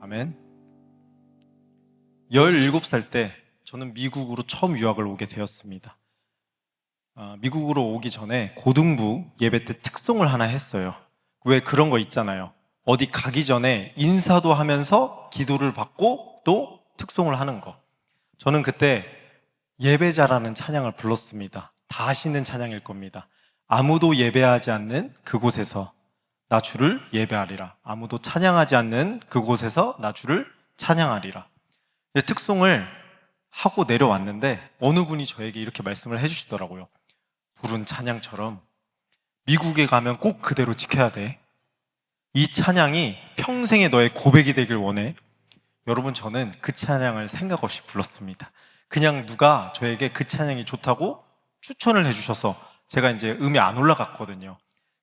아멘. 17살 때 저는 미국으로 처음 유학을 오게 되었습니다. 미국으로 오기 전에 고등부 예배 때 특송을 하나 했어요. 왜 그런 거 있잖아요. 어디 가기 전에 인사도 하면서 기도를 받고 또 특송을 하는 거. 저는 그때 예배자라는 찬양을 불렀습니다. 다 아시는 찬양일 겁니다. 아무도 예배하지 않는 그곳에서 나 주를 예배하리라. 아무도 찬양하지 않는 그곳에서 나 주를 찬양하리라. 특송을 하고 내려왔는데 어느 분이 저에게 이렇게 말씀을 해주시더라고요. 부른 찬양처럼 미국에 가면 꼭 그대로 지켜야 돼. 이 찬양이 평생의 너의 고백이 되길 원해. 여러분, 저는 그 찬양을 생각 없이 불렀습니다. 그냥 누가 저에게 그 찬양이 좋다고 추천을 해주셔서 제가 이제 음이 안 올라갔거든요.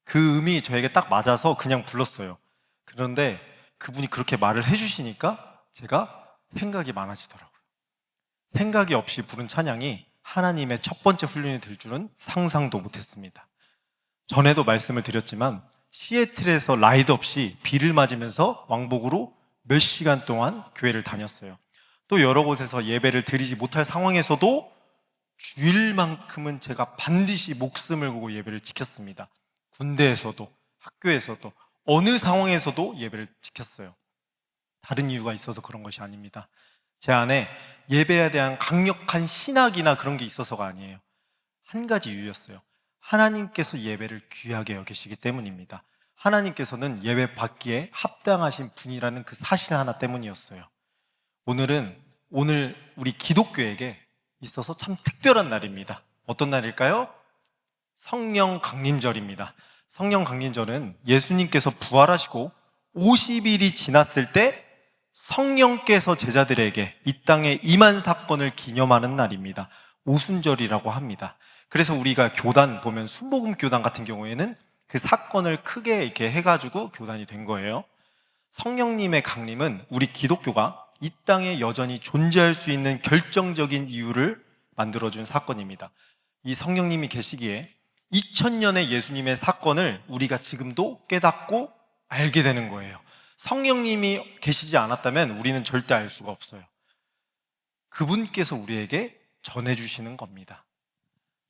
그 음이 저에게 딱 맞아서 그냥 불렀어요. 그런데 그분이 그렇게 말을 해주시니까 제가 생각이 많아지더라고요. 생각이 없이 부른 찬양이 하나님의 첫 번째 훈련이 될 줄은 상상도 못했습니다. 전에도 말씀을 드렸지만 시애틀에서 라이드 없이 비를 맞으면서 왕복으로 몇 시간 동안 교회를 다녔어요. 또 여러 곳에서 예배를 드리지 못할 상황에서도 주일만큼은 제가 반드시 목숨을 걸고 예배를 지켰습니다. 군대에서도 학교에서도 어느 상황에서도 예배를 지켰어요. 다른 이유가 있어서 그런 것이 아닙니다. 제 안에 예배에 대한 강력한 신학이나 그런 게 있어서가 아니에요. 한 가지 이유였어요. 하나님께서 예배를 귀하게 여기시기 때문입니다. 하나님께서는 예배 받기에 합당하신 분이라는 그 사실 하나 때문이었어요. 오늘 우리 기독교에게 있어서 참 특별한 날입니다. 어떤 날일까요? 성령 강림절입니다. 성령 강림절은 예수님께서 부활하시고 50일이 지났을 때 성령께서 제자들에게 이 땅에 임한 사건을 기념하는 날입니다. 오순절이라고 합니다. 그래서 우리가 교단 보면 순복음 교단 같은 경우에는 그 사건을 크게 이렇게 해가지고 교단이 된 거예요. 성령님의 강림은 우리 기독교가 이 땅에 여전히 존재할 수 있는 결정적인 이유를 만들어준 사건입니다. 이 성령님이 계시기에 2000년의 예수님의 사건을 우리가 지금도 깨닫고 알게 되는 거예요. 성령님이 계시지 않았다면 우리는 절대 알 수가 없어요. 그분께서 우리에게 전해주시는 겁니다.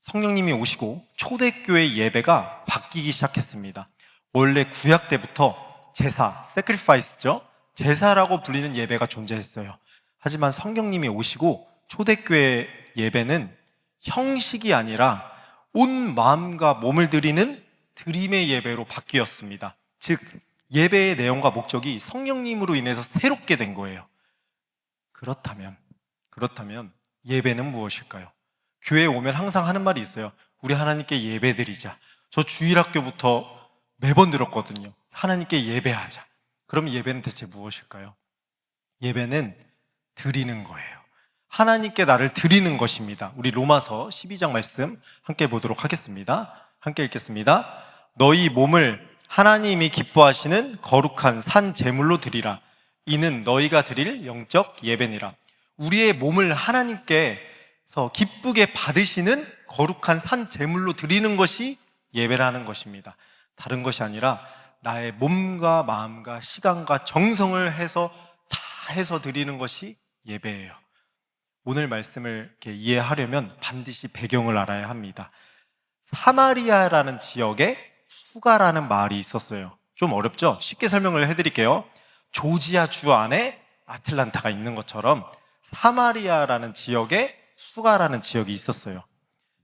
성령님이 오시고 초대교회 예배가 바뀌기 시작했습니다. 원래 구약 때부터 제사, sacrifice죠. 제사라고 불리는 예배가 존재했어요. 하지만 성령님이 오시고 초대교회 예배는 형식이 아니라 온 마음과 몸을 드리는 드림의 예배로 바뀌었습니다. 즉 예배의 내용과 목적이 성령님으로 인해서 새롭게 된 거예요. 그렇다면 예배는 무엇일까요? 교회에 오면 항상 하는 말이 있어요. 우리 하나님께 예배드리자. 저 주일학교부터 매번 들었거든요. 하나님께 예배하자. 그럼 예배는 대체 무엇일까요? 예배는 드리는 거예요. 하나님께 나를 드리는 것입니다. 우리 로마서 12장 말씀 함께 보도록 하겠습니다. 함께 읽겠습니다. 너희 몸을 하나님이 기뻐하시는 거룩한 산 제물로 드리라. 이는 너희가 드릴 영적 예배니라. 우리의 몸을 하나님께서 기쁘게 받으시는 거룩한 산 제물로 드리는 것이 예배라는 것입니다. 다른 것이 아니라 나의 몸과 마음과 시간과 정성을 해서 다 해서 드리는 것이 예배예요. 오늘 말씀을 이렇게 이해하려면 반드시 배경을 알아야 합니다. 사마리아라는 지역에 수가라는 마을이 있었어요. 좀 어렵죠? 쉽게 설명을 해드릴게요. 조지아 주 안에 아틀란타가 있는 것처럼 사마리아라는 지역에 수가라는 지역이 있었어요.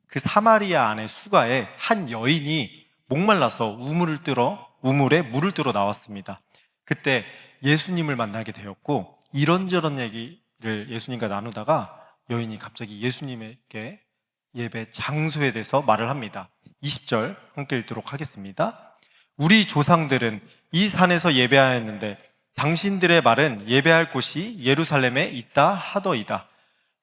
그 사마리아 안에 수가에 한 여인이 목말라서 우물에 물을 뜨러 나왔습니다. 그때 예수님을 만나게 되었고 이런저런 얘기를 예수님과 나누다가 여인이 갑자기 예수님에게 예배 장소에 대해서 말을 합니다. 20절 함께 읽도록 하겠습니다. 우리 조상들은 이 산에서 예배하였는데 당신들의 말은 예배할 곳이 예루살렘에 있다 하더이다.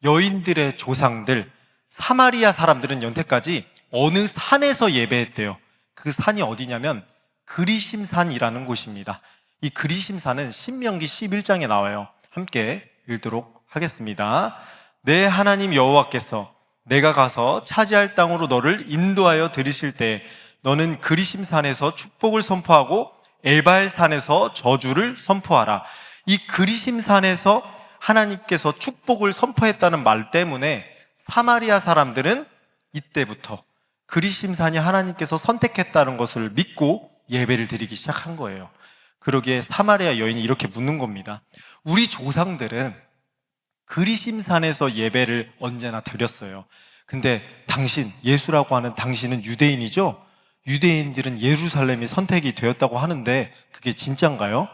여인들의 조상들, 사마리아 사람들은 여태까지 어느 산에서 예배했대요. 그 산이 어디냐면 그리심산이라는 곳입니다. 이 그리심산은 신명기 11장에 나와요. 함께 읽도록 하겠습니다. 내 하나님 여호와께서 내가 가서 차지할 땅으로 너를 인도하여 들이실 때 너는 그리심산에서 축복을 선포하고 엘발산에서 저주를 선포하라. 이 그리심산에서 하나님께서 축복을 선포했다는 말 때문에 사마리아 사람들은 이때부터 그리심산이 하나님께서 선택했다는 것을 믿고 예배를 드리기 시작한 거예요. 그러기에 사마리아 여인이 이렇게 묻는 겁니다. 우리 조상들은 그리심산에서 예배를 언제나 드렸어요. 근데 당신, 예수라고 하는 당신은 유대인이죠? 유대인들은 예루살렘이 선택이 되었다고 하는데 그게 진짠가요?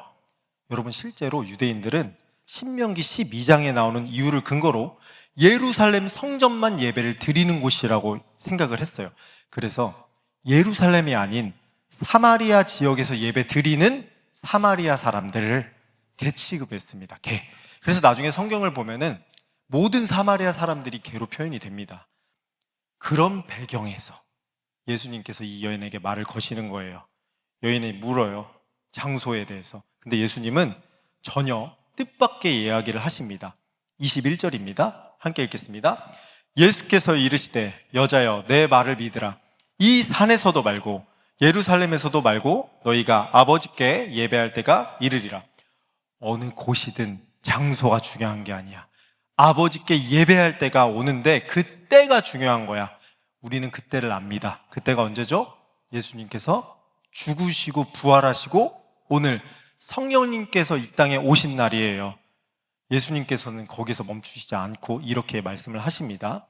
여러분, 실제로 유대인들은 신명기 12장에 나오는 이유를 근거로 예루살렘 성전만 예배를 드리는 곳이라고 생각을 했어요. 그래서 예루살렘이 아닌 사마리아 지역에서 예배 드리는 사마리아 사람들을 개 취급했습니다. 개. 그래서 나중에 성경을 보면은 모든 사마리아 사람들이 개로 표현이 됩니다. 그런 배경에서 예수님께서 이 여인에게 말을 거시는 거예요. 여인이 물어요. 장소에 대해서. 근데 예수님은 전혀 뜻밖의 이야기를 하십니다. 21절입니다. 함께 읽겠습니다. 예수께서 이르시되 여자여 내 말을 믿으라. 이 산에서도 말고 예루살렘에서도 말고 너희가 아버지께 예배할 때가 이르리라. 어느 곳이든 장소가 중요한 게 아니야. 아버지께 예배할 때가 오는데 그 때가 중요한 거야. 우리는 그때를 압니다. 그때가 언제죠? 예수님께서 죽으시고 부활하시고 오늘 성령님께서 이 땅에 오신 날이에요. 예수님께서는 거기서 멈추시지 않고 이렇게 말씀을 하십니다.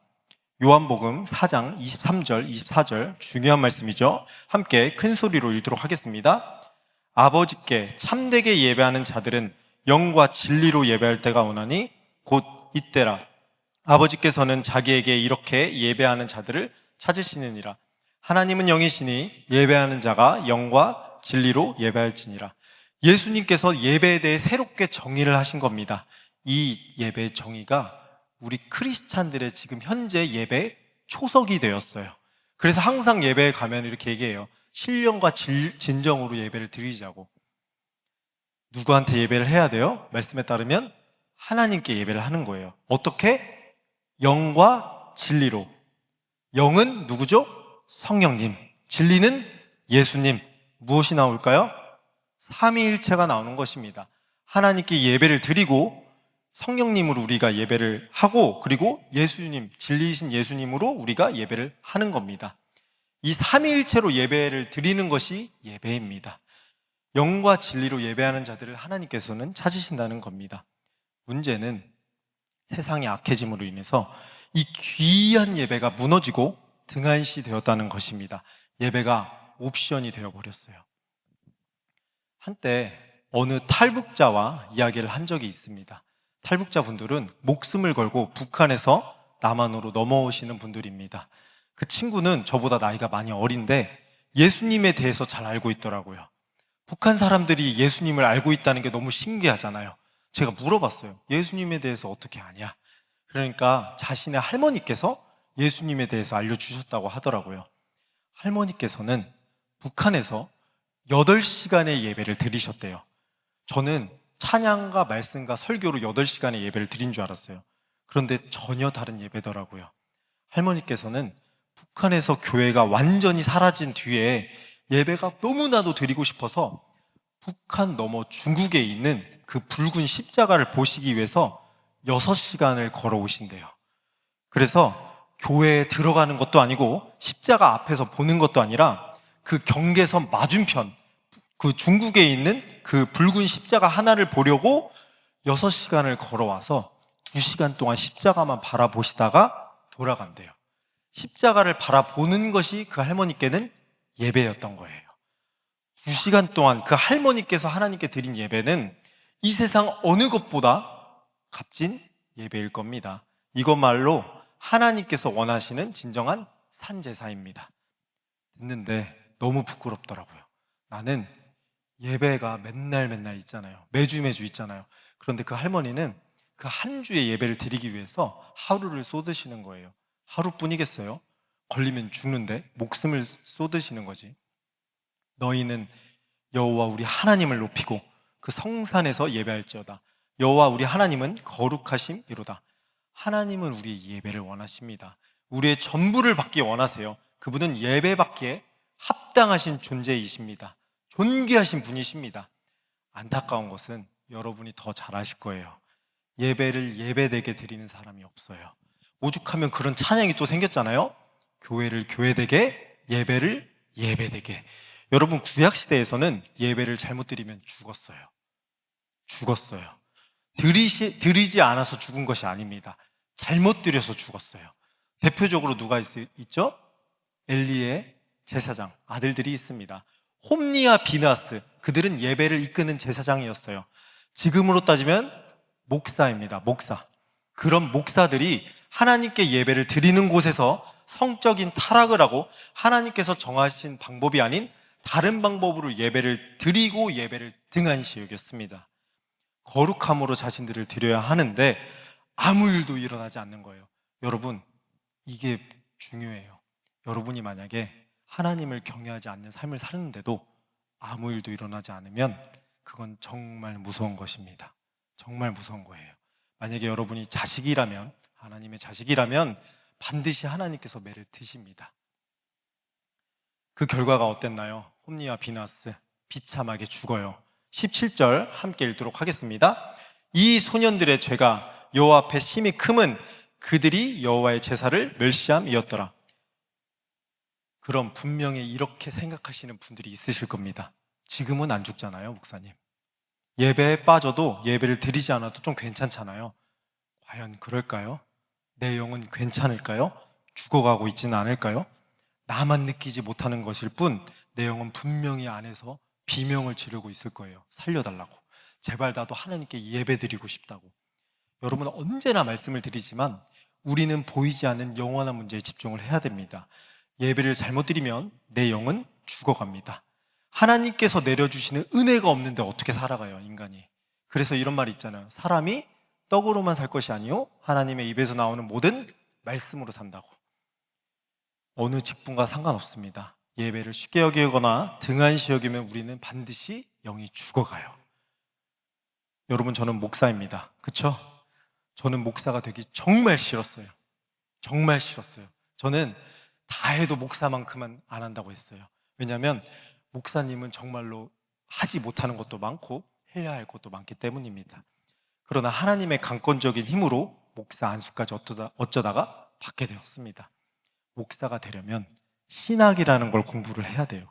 요한복음 4장 23절, 24절 중요한 말씀이죠. 함께 큰 소리로 읽도록 하겠습니다. 아버지께 참되게 예배하는 자들은 영과 진리로 예배할 때가 오나니 곧 이때라. 아버지께서는 자기에게 이렇게 예배하는 자들을 찾으시느니라. 하나님은 영이시니 예배하는 자가 영과 진리로 예배할지니라. 예수님께서 예배에 대해 새롭게 정의를 하신 겁니다. 이 예배의 정의가 우리 크리스찬들의 지금 현재 예배의 초석이 되었어요. 그래서 항상 예배에 가면 이렇게 얘기해요. 신령과 진정으로 예배를 드리자고. 누구한테 예배를 해야 돼요? 말씀에 따르면 하나님께 예배를 하는 거예요. 어떻게? 영과 진리로. 영은 누구죠? 성령님. 진리는 예수님. 무엇이 나올까요? 삼위일체가 나오는 것입니다. 하나님께 예배를 드리고 성령님으로 우리가 예배를 하고 그리고 예수님, 진리이신 예수님으로 우리가 예배를 하는 겁니다. 이 삼위일체로 예배를 드리는 것이 예배입니다. 영과 진리로 예배하는 자들을 하나님께서는 찾으신다는 겁니다. 문제는 세상의 악해짐으로 인해서 이 귀한 예배가 무너지고 등한시 되었다는 것입니다. 예배가 옵션이 되어버렸어요. 한때 어느 탈북자와 이야기를 한 적이 있습니다. 탈북자 분들은 목숨을 걸고 북한에서 남한으로 넘어오시는 분들입니다. 그 친구는 저보다 나이가 많이 어린데 예수님에 대해서 잘 알고 있더라고요. 북한 사람들이 예수님을 알고 있다는 게 너무 신기하잖아요. 제가 물어봤어요. 예수님에 대해서 어떻게 아냐? 그러니까 자신의 할머니께서 예수님에 대해서 알려주셨다고 하더라고요. 할머니께서는 북한에서 8시간의 예배를 드리셨대요. 저는 찬양과 말씀과 설교로 8시간의 예배를 드린 줄 알았어요. 그런데 전혀 다른 예배더라고요. 할머니께서는 북한에서 교회가 완전히 사라진 뒤에 예배가 너무나도 드리고 싶어서 북한 넘어 중국에 있는 그 붉은 십자가를 보시기 위해서 6시간을 걸어오신대요. 그래서 교회에 들어가는 것도 아니고 십자가 앞에서 보는 것도 아니라 그 경계선 맞은편, 그 중국에 있는 그 붉은 십자가 하나를 보려고 6시간을 걸어와서 2시간 동안 십자가만 바라보시다가 돌아간대요. 십자가를 바라보는 것이 그 할머니께는 예배였던 거예요. 2시간 동안 그 할머니께서 하나님께 드린 예배는 이 세상 어느 것보다 값진 예배일 겁니다. 이것말로 하나님께서 원하시는 진정한 산제사입니다. 듣는데 너무 부끄럽더라고요. 나는 예배가 맨날 있잖아요. 매주 있잖아요. 그런데 그 할머니는 그 한 주의 예배를 드리기 위해서 하루를 쏟으시는 거예요. 하루뿐이겠어요? 걸리면 죽는데 목숨을 쏟으시는 거지. 너희는 여호와 우리 하나님을 높이고 그 성산에서 예배할지어다. 여호와 우리 하나님은 거룩하심이로다. 하나님은 우리의 예배를 원하십니다. 우리의 전부를 받기 원하세요. 그분은 예배받기에 합당하신 존재이십니다. 존귀하신 분이십니다. 안타까운 것은 여러분이 더 잘 아실 거예요. 예배를 예배되게 드리는 사람이 없어요. 오죽하면 그런 찬양이 또 생겼잖아요. 교회를 교회되게, 예배를 예배되게. 여러분, 구약시대에서는 예배를 잘못 드리면 죽었어요. 죽었어요. 드리지 않아서 죽은 것이 아닙니다. 잘못 드려서 죽었어요. 대표적으로 누가 있죠? 엘리의 제사장 아들들이 있습니다. 홈니와 비느하스, 그들은 예배를 이끄는 제사장이었어요. 지금으로 따지면 목사입니다. 목사. 그런 목사들이 하나님께 예배를 드리는 곳에서 성적인 타락을 하고 하나님께서 정하신 방법이 아닌 다른 방법으로 예배를 드리고 예배를 등한시 여겼습니다. 거룩함으로 자신들을 드려야 하는데 아무 일도 일어나지 않는 거예요. 여러분, 이게 중요해요. 여러분이 만약에 하나님을 경외하지 않는 삶을 사는데도 아무 일도 일어나지 않으면 그건 정말 무서운 것입니다. 정말 무서운 거예요. 만약에 여러분이 자식이라면, 하나님의 자식이라면 반드시 하나님께서 매를 드십니다. 그 결과가 어땠나요? 홈니와 비느하스 비참하게 죽어요. 17절 함께 읽도록 하겠습니다. 이 소년들의 죄가 여호와 앞에 심히 크면 그들이 여호와의 제사를 멸시함이었더라. 그럼 분명히 이렇게 생각하시는 분들이 있으실 겁니다. 지금은 안 죽잖아요, 목사님. 예배에 빠져도 예배를 드리지 않아도 좀 괜찮잖아요. 과연 그럴까요? 내 영은 괜찮을까요? 죽어가고 있지는 않을까요? 나만 느끼지 못하는 것일 뿐 내 영은 분명히 안에서 비명을 지르고 있을 거예요. 살려달라고. 제발 나도 하나님께 예배 드리고 싶다고. 여러분, 언제나 말씀을 드리지만 우리는 보이지 않는 영원한 문제에 집중을 해야 됩니다. 예배를 잘못 드리면 내 영은 죽어갑니다. 하나님께서 내려주시는 은혜가 없는데 어떻게 살아가요, 인간이? 그래서 이런 말이 있잖아요. 사람이 떡으로만 살 것이 아니요 하나님의 입에서 나오는 모든 말씀으로 산다고. 어느 직분과 상관없습니다. 예배를 쉽게 여기거나 등한시 여기면 우리는 반드시 영이 죽어가요. 여러분, 저는 목사입니다. 그쵸? 저는 목사가 되기 정말 싫었어요. 정말 싫었어요. 저는 다 해도 목사만큼은 안 한다고 했어요. 왜냐하면 목사님은 정말로 하지 못하는 것도 많고 해야 할 것도 많기 때문입니다. 그러나 하나님의 강권적인 힘으로 목사 안수까지 어쩌다가 받게 되었습니다. 목사가 되려면 신학이라는 걸 공부를 해야 돼요.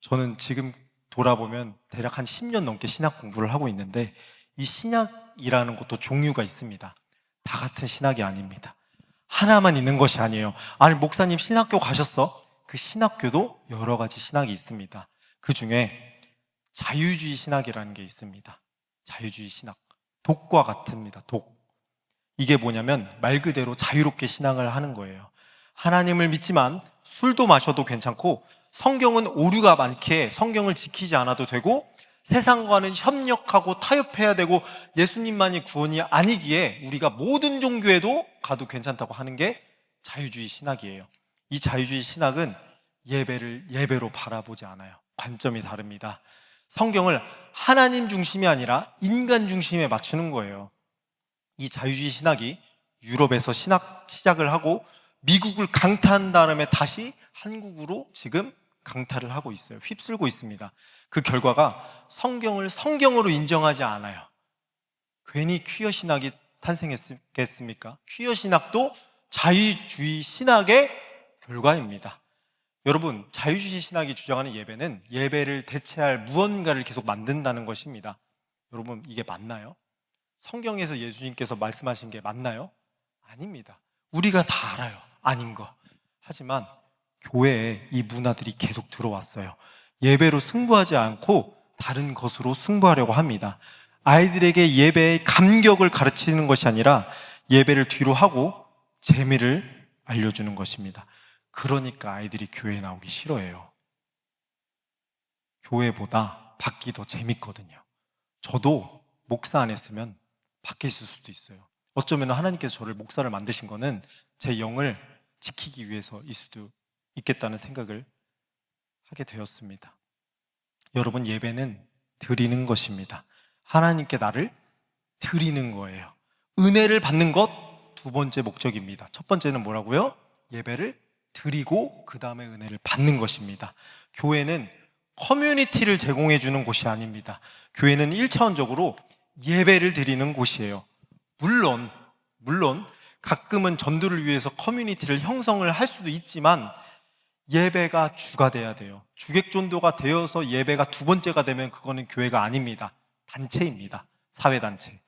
저는 지금 돌아보면 대략 한 10년 넘게 신학 공부를 하고 있는데 이 신학이라는 것도 종류가 있습니다. 다 같은 신학이 아닙니다. 하나만 있는 것이 아니에요. 아니, 목사님 신학교 가셨어? 그 신학교도 여러 가지 신학이 있습니다. 그 중에 자유주의 신학이라는 게 있습니다. 자유주의 신학. 독과 같습니다. 독. 이게 뭐냐면 말 그대로 자유롭게 신앙을 하는 거예요. 하나님을 믿지만 술도 마셔도 괜찮고 성경은 오류가 많기에 성경을 지키지 않아도 되고 세상과는 협력하고 타협해야 되고 예수님만이 구원이 아니기에 우리가 모든 종교에도 가도 괜찮다고 하는 게 자유주의 신학이에요. 이 자유주의 신학은 예배를 예배로 바라보지 않아요. 관점이 다릅니다. 성경을 하나님 중심이 아니라 인간 중심에 맞추는 거예요. 이 자유주의 신학이 유럽에서 시작을 하고 미국을 강타한 다음에 다시 한국으로 지금 강타를 하고 있어요. 휩쓸고 있습니다. 그 결과가 성경을 성경으로 인정하지 않아요. 괜히 퀴어 신학이 탄생했겠습니까? 퀴어 신학도 자유주의 신학의 결과입니다. 여러분, 자유주의 신학이 주장하는 예배는 예배를 대체할 무언가를 계속 만든다는 것입니다. 여러분, 이게 맞나요? 성경에서 예수님께서 말씀하신 게 맞나요? 아닙니다. 우리가 다 알아요. 아닌 거. 하지만 교회에 이 문화들이 계속 들어왔어요. 예배로 승부하지 않고 다른 것으로 승부하려고 합니다. 아이들에게 예배의 감격을 가르치는 것이 아니라 예배를 뒤로 하고 재미를 알려주는 것입니다. 그러니까 아이들이 교회에 나오기 싫어해요. 교회보다 밖이 더 재밌거든요. 저도 목사 안 했으면 밖에 있을 수도 있어요. 어쩌면 하나님께서 저를 목사를 만드신 거는 제 영을 지키기 위해서일 수도 있겠다는 생각을 하게 되었습니다. 여러분, 예배는 드리는 것입니다. 하나님께 나를 드리는 거예요. 은혜를 받는 것 두 번째 목적입니다. 첫 번째는 뭐라고요? 예배를 드리고 그 다음에 은혜를 받는 것입니다. 교회는 커뮤니티를 제공해 주는 곳이 아닙니다. 교회는 1차원적으로 예배를 드리는 곳이에요. 물론 가끔은 전도를 위해서 커뮤니티를 형성을 할 수도 있지만 예배가 주가 돼야 돼요. 주객전도가 되어서 예배가 두 번째가 되면 그거는 교회가 아닙니다. 단체입니다. 사회단체.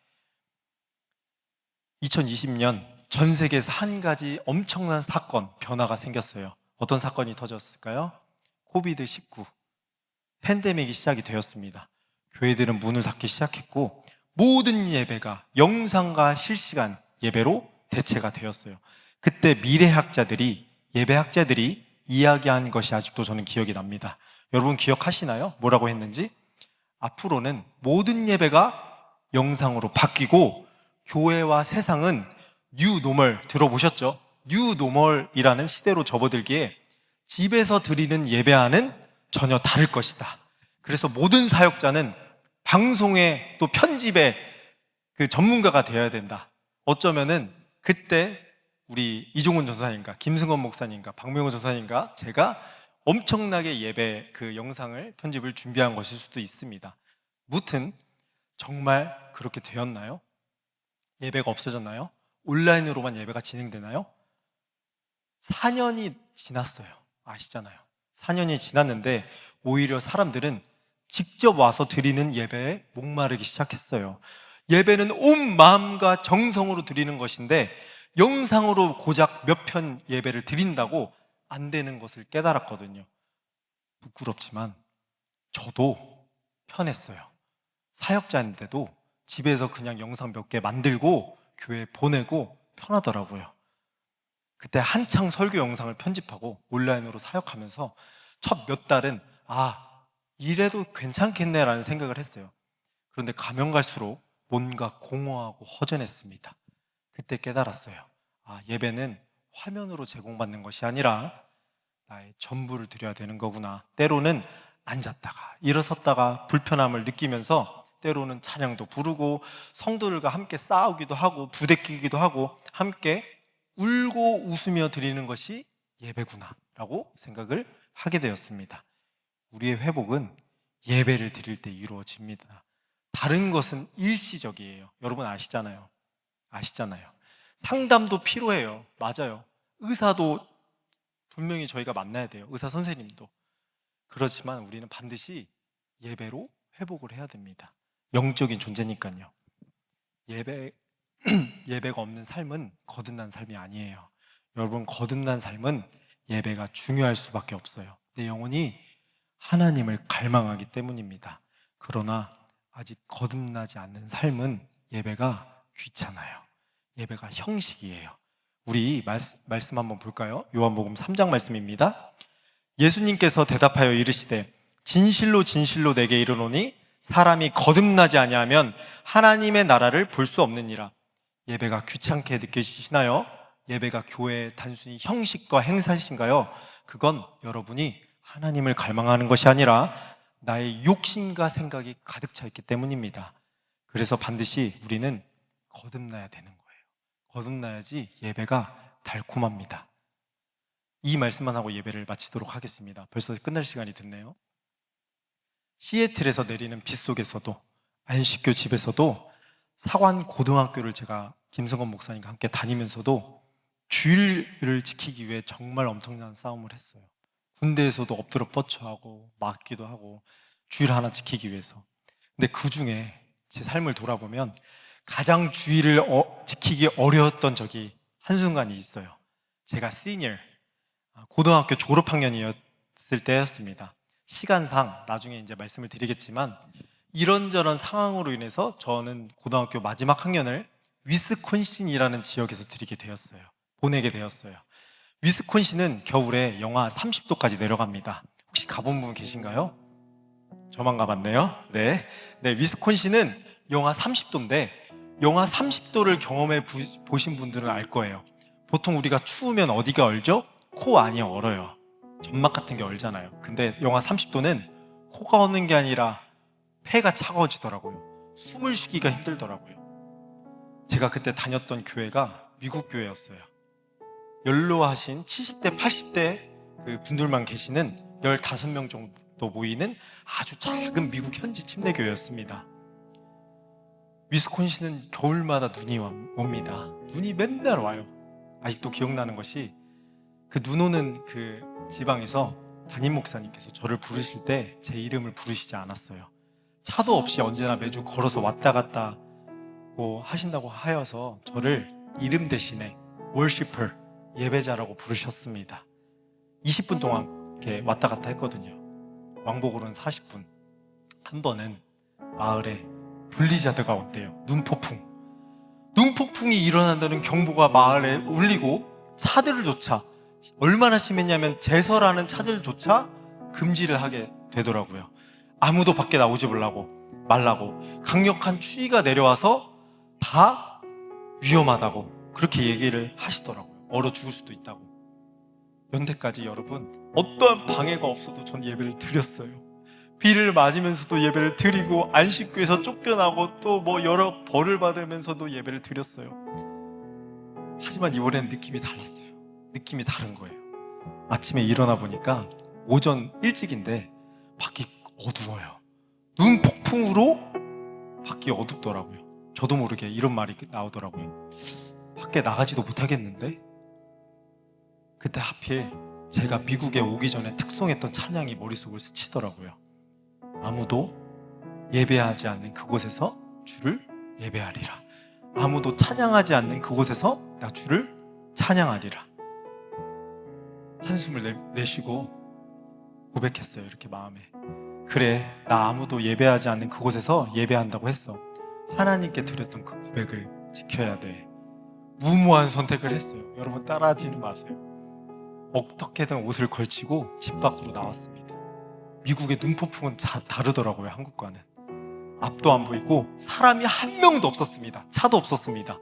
2020년 전 세계에서 한 가지 엄청난 사건, 변화가 생겼어요. 어떤 사건이 터졌을까요? 코비드-19 팬데믹이 시작이 되었습니다. 교회들은 문을 닫기 시작했고 모든 예배가 영상과 실시간 예배로 대체가 되었어요. 그때 미래학자들이, 예배학자들이 이야기한 것이 아직도 저는 기억이 납니다. 여러분 기억하시나요? 뭐라고 했는지? 앞으로는 모든 예배가 영상으로 바뀌고 교회와 세상은 뉴노멀, 들어보셨죠? 뉴노멀이라는 시대로 접어들기에 집에서 드리는 예배와는 전혀 다를 것이다. 그래서 모든 사역자는 방송에 또 편집에 그 전문가가 되어야 된다. 어쩌면은 그때 우리 이종훈 전사님과 김승원 목사님과 박명호 전사님과 제가 엄청나게 예배 그 영상을 편집을 준비한 것일 수도 있습니다. 무튼 정말 그렇게 되었나요? 예배가 없어졌나요? 온라인으로만 예배가 진행되나요? 4년이 지났어요. 아시잖아요. 4년이 지났는데 오히려 사람들은 직접 와서 드리는 예배에 목마르기 시작했어요. 예배는 온 마음과 정성으로 드리는 것인데 영상으로 고작 몇 편 예배를 드린다고 안 되는 것을 깨달았거든요. 부끄럽지만 저도 편했어요. 사역자인데도 집에서 그냥 영상 몇 개 만들고 교회에 보내고 편하더라고요. 그때 한창 설교 영상을 편집하고 온라인으로 사역하면서 첫 몇 달은 이래도 괜찮겠네라는 생각을 했어요. 그런데 가면 갈수록 뭔가 공허하고 허전했습니다. 그때 깨달았어요. 예배는 화면으로 제공받는 것이 아니라 나의 전부를 드려야 되는 거구나. 때로는 앉았다가 일어섰다가 불편함을 느끼면서 때로는 찬양도 부르고 성도들과 함께 싸우기도 하고 부대끼기도 하고 함께 울고 웃으며 드리는 것이 예배구나 라고 생각을 하게 되었습니다. 우리의 회복은 예배를 드릴 때 이루어집니다. 다른 것은 일시적이에요. 여러분 아시잖아요. 상담도 필요해요. 맞아요. 의사도 분명히 저희가 만나야 돼요. 의사 선생님도. 그렇지만 우리는 반드시 예배로 회복을 해야 됩니다. 영적인 존재니까요. 예배가 없는 삶은 거듭난 삶이 아니에요. 여러분, 거듭난 삶은 예배가 중요할 수밖에 없어요. 내 영혼이 하나님을 갈망하기 때문입니다. 그러나 아직 거듭나지 않는 삶은 예배가 귀찮아요. 예배가 형식이에요. 우리 말씀 한번 볼까요? 요한복음 3장 말씀입니다. 예수님께서 대답하여 이르시되 진실로 진실로 내게 이르노니 사람이 거듭나지 아니하면 하나님의 나라를 볼 수 없느니라. 예배가 귀찮게 느껴지시나요? 예배가 교회의 단순히 형식과 행사이신가요? 그건 여러분이 하나님을 갈망하는 것이 아니라 나의 욕심과 생각이 가득 차 있기 때문입니다. 그래서 반드시 우리는 거듭나야 되는 거예요. 거듭나야지 예배가 달콤합니다. 이 말씀만 하고 예배를 마치도록 하겠습니다. 벌써 끝날 시간이 됐네요. 시애틀에서 내리는 비 속에서도, 안식교 집에서도, 사관 고등학교를 제가 김승건 목사님과 함께 다니면서도 주일을 지키기 위해 정말 엄청난 싸움을 했어요. 군대에서도 엎드려 뻗쳐하고 맞기도 하고 주일 하나 지키기 위해서. 근데 그 중에 제 삶을 돌아보면 가장 주일을 지키기 어려웠던 적이 한순간이 있어요. 제가 시니어, 고등학교 졸업학년이었을 때였습니다. 시간상 나중에 이제 말씀을 드리겠지만 이런저런 상황으로 인해서 저는 고등학교 마지막 학년을 위스콘신이라는 지역에서 보내게 되었어요. 위스콘신은 겨울에 영하 30도까지 내려갑니다. 혹시 가본 분 계신가요? 저만 가봤네요. 네, 위스콘신은 영하 30도인데 영하 30도를 경험해 보신 분들은 알 거예요. 보통 우리가 추우면 어디가 얼죠? 코 안이 얼어요. 점막 같은 게 얼잖아요. 근데 영하 30도는 코가 얼는 게 아니라 폐가 차가워지더라고요. 숨을 쉬기가 힘들더라고요. 제가 그때 다녔던 교회가 미국 교회였어요. 연로하신 70대, 80대 그 분들만 계시는 15명 정도 모이는 아주 작은 미국 현지 침례교회였습니다. 위스콘신은 겨울마다 눈이 옵니다. 눈이 맨날 와요. 아직도 기억나는 것이 그 눈 오는 그 지방에서 담임 목사님께서 저를 부르실 때 제 이름을 부르시지 않았어요. 차도 없이 언제나 매주 걸어서 왔다 갔다 하신다고 하여서 저를 이름 대신에 워시퍼, 예배자라고 부르셨습니다. 20분 동안 이렇게 왔다 갔다 했거든요. 왕복으로는 40분. 한 번은 마을에 블리자드가 온대요. 눈폭풍이 일어난다는 경보가 마을에 울리고 차들조차, 얼마나 심했냐면 제설하는 차들조차 금지를 하게 되더라고요. 아무도 밖에 나오지 말라고 강력한 추위가 내려와서 다 위험하다고 그렇게 얘기를 하시더라고요. 얼어 죽을 수도 있다고. 연대까지 여러분, 어떠한 방해가 없어도 전 예배를 드렸어요. 비를 맞으면서도 예배를 드리고, 안식교에서 쫓겨나고 또 여러 벌을 받으면서도 예배를 드렸어요. 하지만 이번에는 느낌이 달랐어요. 느낌이 다른 거예요. 아침에 일어나 보니까 오전 일찍인데 밖이 어두워요. 눈 폭풍으로 밖이 어둡더라고요. 저도 모르게 이런 말이 나오더라고요. 밖에 나가지도 못하겠는데? 그때 하필 제가 미국에 오기 전에 특송했던 찬양이 머릿속을 스치더라고요. 아무도 예배하지 않는 그곳에서 주를 예배하리라. 아무도 찬양하지 않는 그곳에서 나 주를 찬양하리라. 한숨을 내쉬고 고백했어요. 이렇게 마음에. 그래, 나 아무도 예배하지 않는 그곳에서 예배한다고 했어. 하나님께 드렸던 그 고백을 지켜야 돼. 무모한 선택을 했어요. 여러분 따라하지는 마세요. 어떻게든 옷을 걸치고 집 밖으로 나왔습니다. 미국의 눈폭풍은 다르더라고요. 한국과는. 앞도 안 보이고 사람이 한 명도 없었습니다. 차도 없었습니다.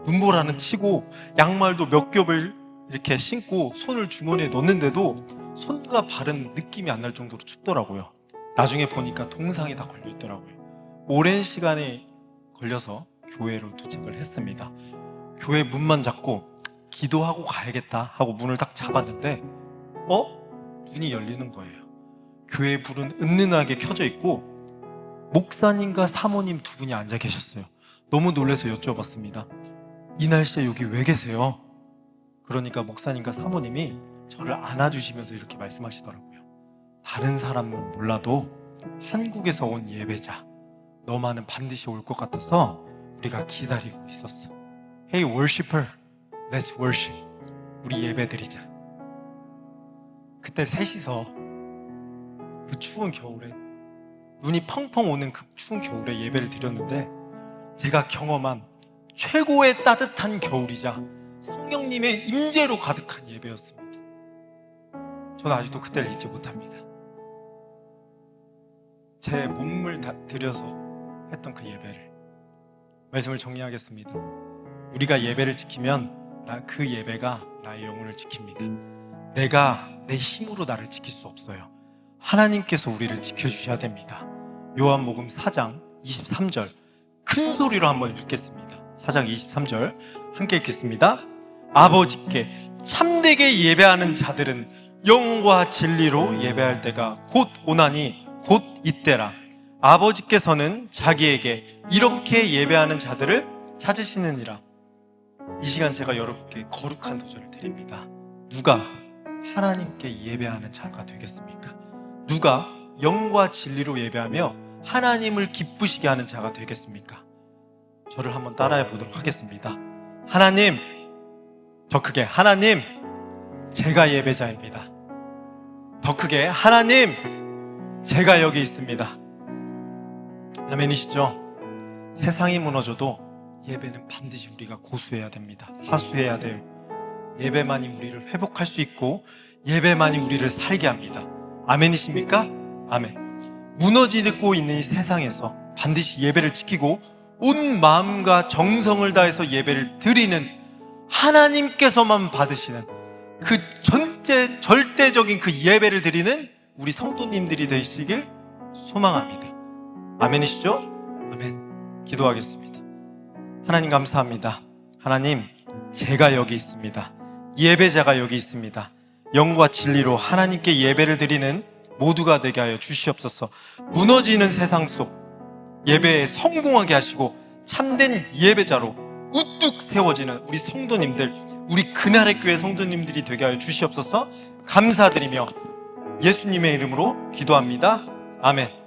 눈보라는 치고 양말도 몇 겹을 이렇게 신고 손을 주머니에 넣는데도 손과 발은 느낌이 안 날 정도로 춥더라고요. 나중에 보니까 동상이 다 걸려 있더라고요. 오랜 시간이 걸려서 교회로 도착을 했습니다. 교회 문만 잡고 기도하고 가야겠다 하고 문을 딱 잡았는데 문이 열리는 거예요. 교회 불은 은은하게 켜져 있고 목사님과 사모님 두 분이 앉아 계셨어요. 너무 놀라서 여쭤봤습니다. 이 날씨에 여기 왜 계세요? 그러니까 목사님과 사모님이 저를 안아주시면서 이렇게 말씀하시더라고요. 다른 사람은 몰라도 한국에서 온 예배자, 너만은 반드시 올 것 같아서 우리가 기다리고 있었어. Hey worshiper, let's worship. 우리 예배드리자. 그때 셋이서 그 추운 겨울에, 눈이 펑펑 오는 그 추운 겨울에 예배를 드렸는데 제가 경험한 최고의 따뜻한 겨울이자 성령님의 임재로 가득한 예배였습니다. 저는 아직도 그때를 잊지 못합니다. 제 몸을 다 들여서 했던 그 예배를. 말씀을 정리하겠습니다. 우리가 예배를 지키면 그 예배가 나의 영혼을 지킵니다. 내가 내 힘으로 나를 지킬 수 없어요. 하나님께서 우리를 지켜주셔야 됩니다. 요한복음 4장 23절 큰 소리로 한번 읽겠습니다. 4장 23절 함께 읽겠습니다. 아버지께 참되게 예배하는 자들은 영과 진리로 예배할 때가 곧 오나니 곧 이때라. 아버지께서는 자기에게 이렇게 예배하는 자들을 찾으시느니라. 이 시간 제가 여러분께 거룩한 도전을 드립니다. 누가 하나님께 예배하는 자가 되겠습니까? 누가 영과 진리로 예배하며 하나님을 기쁘시게 하는 자가 되겠습니까? 저를 한번 따라해 보도록 하겠습니다. 하나님, 더 크게, 하나님, 제가 예배자입니다. 더 크게, 하나님, 제가 여기 있습니다. 아멘이시죠? 세상이 무너져도 예배는 반드시 우리가 고수해야 됩니다. 사수해야 돼요. 예배만이 우리를 회복할 수 있고 예배만이 우리를 살게 합니다. 아멘이십니까? 아멘. 무너지고 있는 이 세상에서 반드시 예배를 지키고 온 마음과 정성을 다해서 예배를 드리는 하나님께서만 받으시는 그 절대적인 그 예배를 드리는 우리 성도님들이 되시길 소망합니다. 아멘이시죠? 아멘. 기도하겠습니다. 하나님 감사합니다. 하나님, 제가 여기 있습니다. 예배자가 여기 있습니다. 영과 진리로 하나님께 예배를 드리는 모두가 되게 하여 주시옵소서. 무너지는 세상 속 예배에 성공하게 하시고 참된 예배자로 우뚝 세워지는 우리 성도님들, 우리 그날의 교회 성도님들이 되게 하여 주시옵소서. 감사드리며 예수님의 이름으로 기도합니다. 아멘.